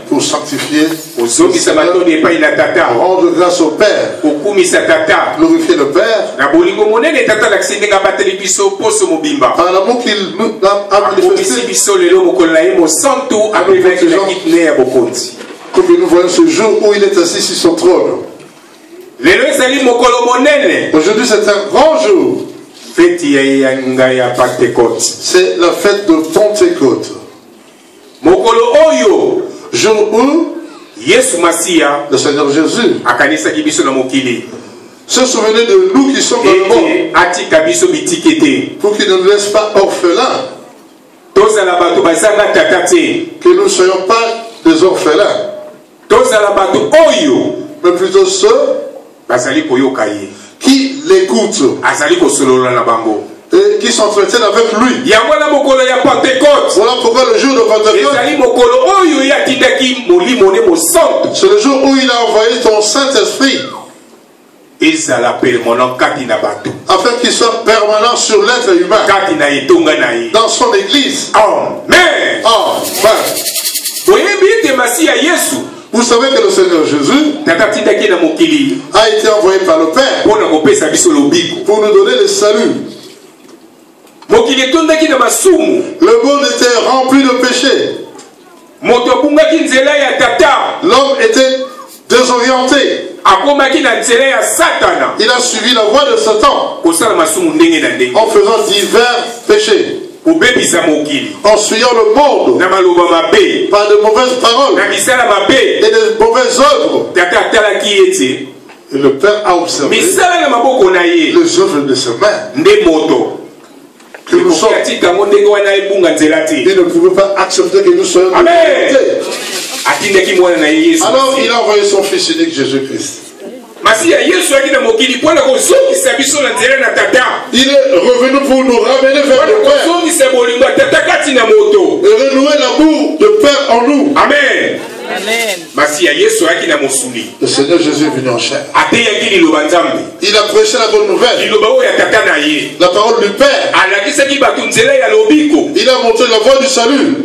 pour sanctifier, pour rendre grâce au Père, glorifier le Père, par l'amour qu'il nous a manifesté, comme nous voyons ce jour où il est assis sur son trône. Aujourd'hui c'est un grand jour. C'est la fête de Pentecôte. Jour où le Seigneur Jésus se souvenait de nous qui sommes dans le monde, pour qu'il ne nous laisse pas orphelins, que nous ne soyons pas des orphelins, mais plutôt ceux qui l'écoutent et qui s'entretiennent avec lui. Voilà pourquoi le jour de Pentecôte, c'est le jour où il a envoyé ton Saint-Esprit, afin qu'il soit permanent sur l'être humain, dans son église. Amen. Vous savez que le Seigneur Jésus a été envoyé par le Père pour nous donner le salut. Le monde était rempli de péchés. L'homme était désorienté. Il a suivi la voie de Satan en faisant divers péchés, en fuyant le monde par de mauvaises paroles et de mauvaises œuvres. Et le Père a observé les œuvres de ses mains. Que nous sommes. Il ne pouvait pas accepter que nous soyons. Amen. Alors il a envoyé son fils unique Jésus-Christ. Il est revenu pour nous ramener vers le Père et renouer l'amour de Père en nous. Amen. Amen. Le Seigneur Jésus est venu en chair. Il a prêché la bonne nouvelle, la parole du Père. Il a montré la voie du salut.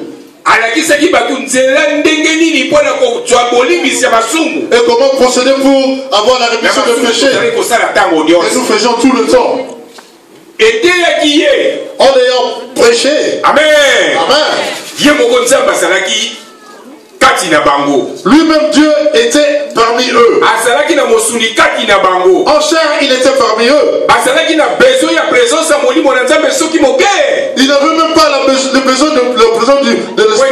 Et comment procéder pour avoir la rémission de péché. Et nous faisons tout le temps. En ayant prêché. Amen. Amen. Lui-même Dieu était parmi eux. En chair il était parmi eux. Il n'avait même pas le besoin de l'Esprit.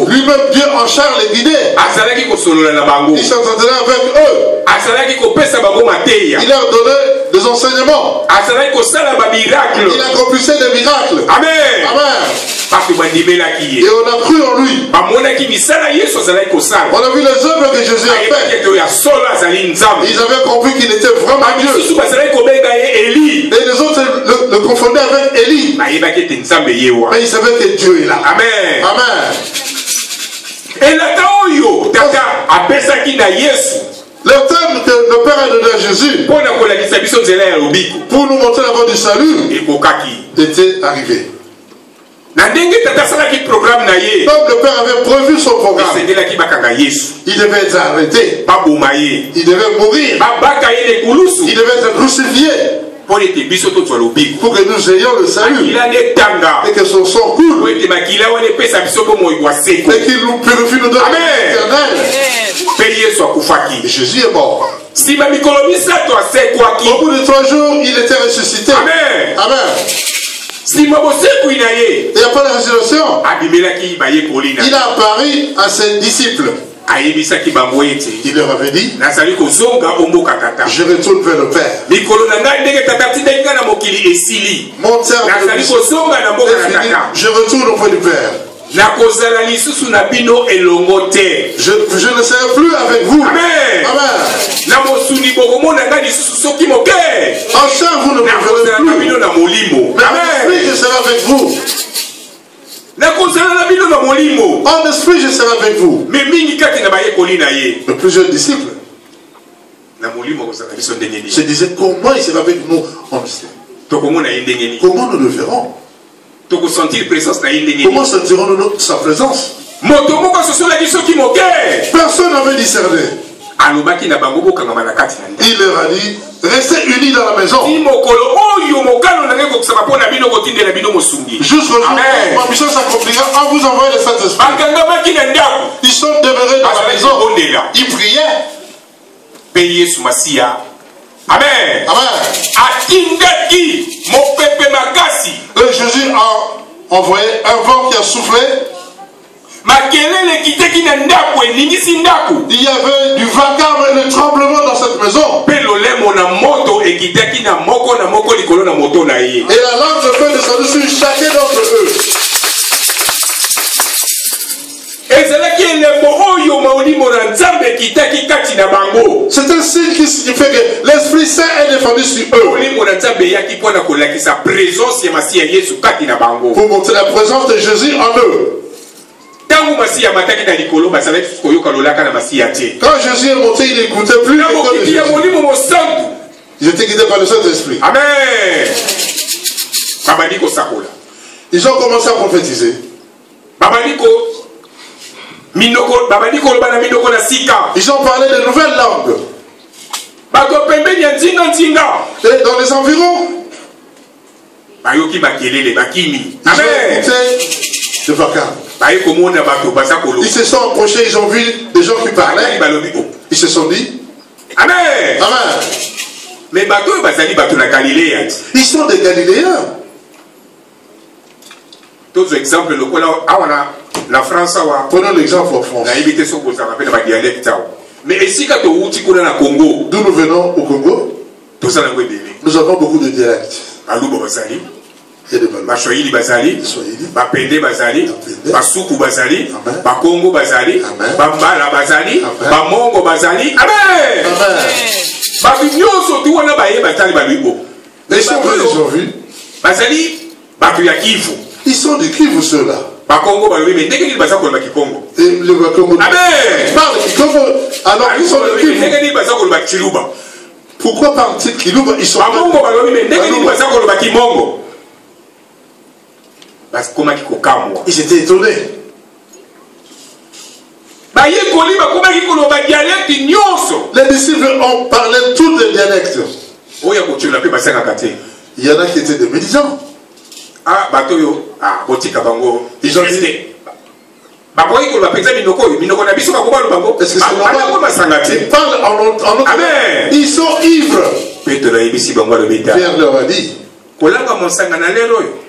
Lui-même Dieu en chair les guidait. Il s'entendait avec eux. Il leur donnait des enseignements. Il accomplissait des miracles. Amen. Amen. Et on a cru en lui. On a vu les œuvres que Jésus a faites. Ils avaient compris qu'il était vraiment Dieu. Et les autres le confondaient avec Élie. Mais ils savaient que Dieu est là. Amen. Amen. Le thème que le Père a donné à Jésus pour nous montrer la voie du salut était arrivé. Comme le Père avait prévu son programme, il devait être arrêté, il devait mourir, il devait être crucifié pour que nous ayons le salut et que son sang coule et qu'il nous purifie, nous donne l'éternel. Et Jésus est mort. Au bout de 3 jours, il était ressuscité. Amen. Amen. Il n'y a pas de résurrection. Il a apparu à ses disciples. Il leur avait dit, je retourne vers le Père. Mon terme est fini. Je retourne auprès du Père. Je ne serai plus avec vous. Amen. Amen. En chair, vous ne me verrez plus. Mais en esprit, je serai avec vous. En esprit, je serai avec vous. Mais plusieurs disciples se disaient comment il sera avec nous en esprit. Comment nous le verrons? Comment sentirons-nous sa présence? Personne n'avait discerné. Il leur a dit, restez unis dans la maison. Jusqu'au jour où ma mission s'accomplira en vous envoyant le Saint-Esprit. Ils sont demeurés dans la maison. Ils priaient. Amen. Amen. Et Jésus a envoyé un vent qui a soufflé. Il y avait du vacarme et le tremblement dans cette maison. Et la lampe de feu descendue sur chacun d'entre eux. C'est un signe qui signifie que l'Esprit Saint est défendu sur eux. Pour montrer la présence de Jésus en eux. Quand Jésus est monté, il n'écoutait plus. Ils étaient guidés par le Saint-Esprit. Amen. Ils ont commencé à prophétiser. Ils ont parlé de nouvelles langues. Et dans les environs, de vacarme. Ils se sont approchés, ils ont vu des gens qui parlaient. Ils se sont dit, Amen. Amen. Mais ils sont des Galiléens. D'autres exemples, la France, prenons l'exemple en France. Mais ici, quand on Congo, d'où nous venons au Congo, nous avons beaucoup de dialectes. Il y a des Baswahili bazali, Bapende bazali, Basuku bazali, Bakongo bazali, Bambala bazali, Bamongo bazali. Amen. Babinyo surtout on a baillé batali baluibo. Les gens ont vu. Bazali, Bakuya Kivu. Ils sont de Kivu ceux-là. Bakongo baluibo, mais dès qu'ils basent pour le Kikongo. Et le Bakongo. Amen. Parle Kikongo alors qu'ils sont de Kivu. Dès qu'ils basent pour le Kiluba. Pourquoi parle-t-il Kiluba? Ils sont. Bakongo baluibo, mais dès qu'ils basent pour le Kimongo. Ils étaient étonnés. Les disciples ont parlé tous les dialectes. Il y en a qui étaient des médisants. Ils ont dit. Est-ce que c'est normal? Ils parlent en autre. Ils sont ivres. Pierre leur a dit.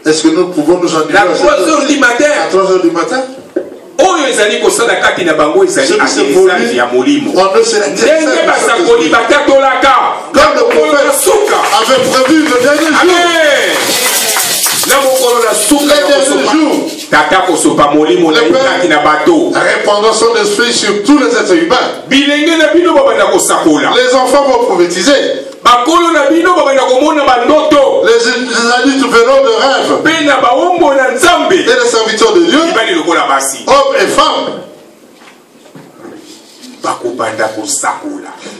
Est-ce que nous pouvons nous ennuyer à 3h du matin? À 3h du matin? Comme le prophète avait prévu le dernier jour. Le Père répandant son esprit sur tous les êtres humains. Les enfants vont prophétiser. Les adultes verront de rêves. Et les serviteurs de Dieu, hommes et femmes,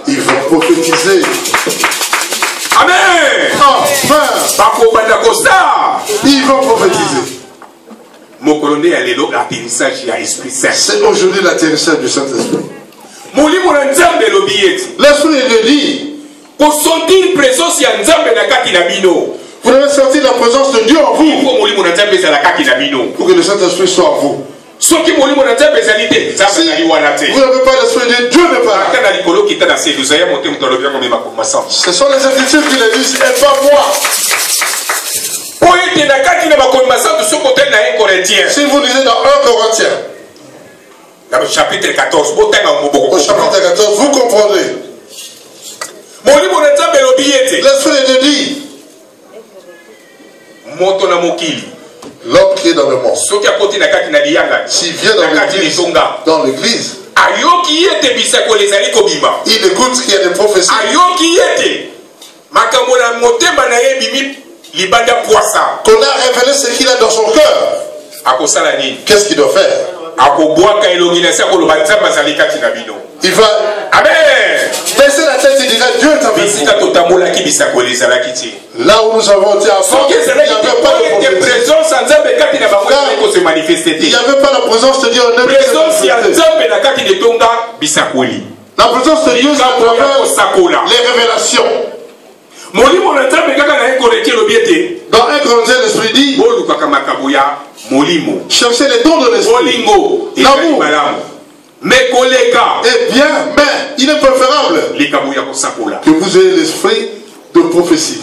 ils vont prophétiser. Amen. Enfin, ils vont prophétiser. C'est aujourd'hui l'atterrissage du Saint-Esprit. L'Esprit de Dieu dit, vous devez sentir la présence de Dieu en vous pour que le Saint-Esprit soit en vous. Si vous n'avez pas l'Esprit de Dieu, Dieu n'est pas là. Ce sont les attitudes qui le disent et pas moi. Si vous lisez dans 1 Corinthiens, au chapitre 14, vous comprendrez. L'Esprit de Dieu dit, l'homme qui est dans le monde, s'il vient dans l'église, il écoute qu'il y a des prophéties. Qu'on a révélé ce qu'il a dans son cœur. Qu'est-ce qu'il doit faire? Il va baisser la tête et dira, Dieu est avec vous. Là où nous avons été avant, il n'y avait pas de présence. Il n'y avait pas la présence de Dieu en eux. La présence de Dieu, c'est à travers les révélations. Dans 1 Corinthiens, l'Esprit dit cherchez les dons de l'Esprit. L'amour. Eh bien, mais il est préférable que vous ayez l'esprit de prophétie.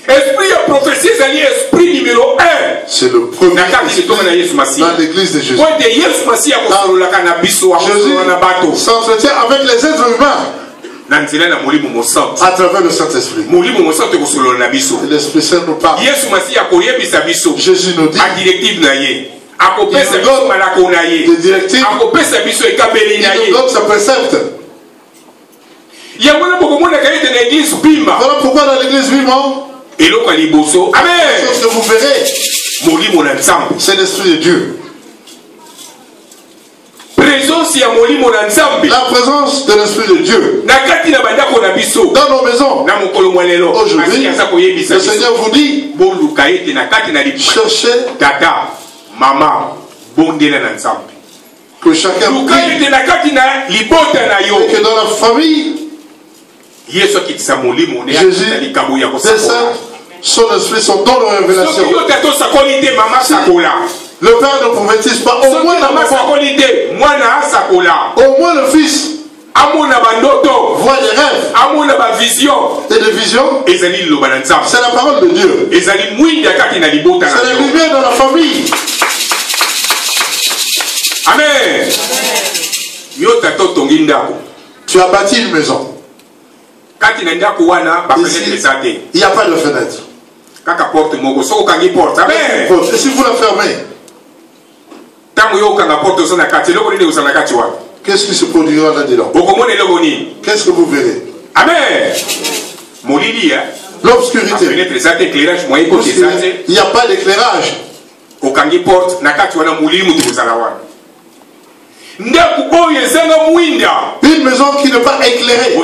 Esprit de prophétie, c'est l'esprit numéro 1. C'est le premier esprit dans l'église de Jésus. Jésus s'entretient avec les êtres humains à travers le Saint-Esprit. L'Esprit Saint nous parle. Jésus nous dit des directives, il nous donne sa précepte. Voilà pourquoi dans l'église vivante, Amen. ce que vous verrez, c'est l'Esprit de Dieu. La présence de l'Esprit de Dieu dans nos maisons. Aujourd'hui, le Seigneur vous dit cherchez que chacun prie, et que dans la famille Jésus descend son esprit, son don de révélation. Le père ne prophétise pas, au moins le fils voit des rêves et des visions. C'est la parole de Dieu. C'est la lumière dans la famille. Amen. Tu as bâti une maison. Ici, il n'y a pas de fenêtre. Et si vous la fermez, qu'est-ce qui se produira là-dedans? Qu'est-ce que vous verrez? Amen. L'obscurité. Il n'y a pas d'éclairage. Une maison qui n'est pas éclairée.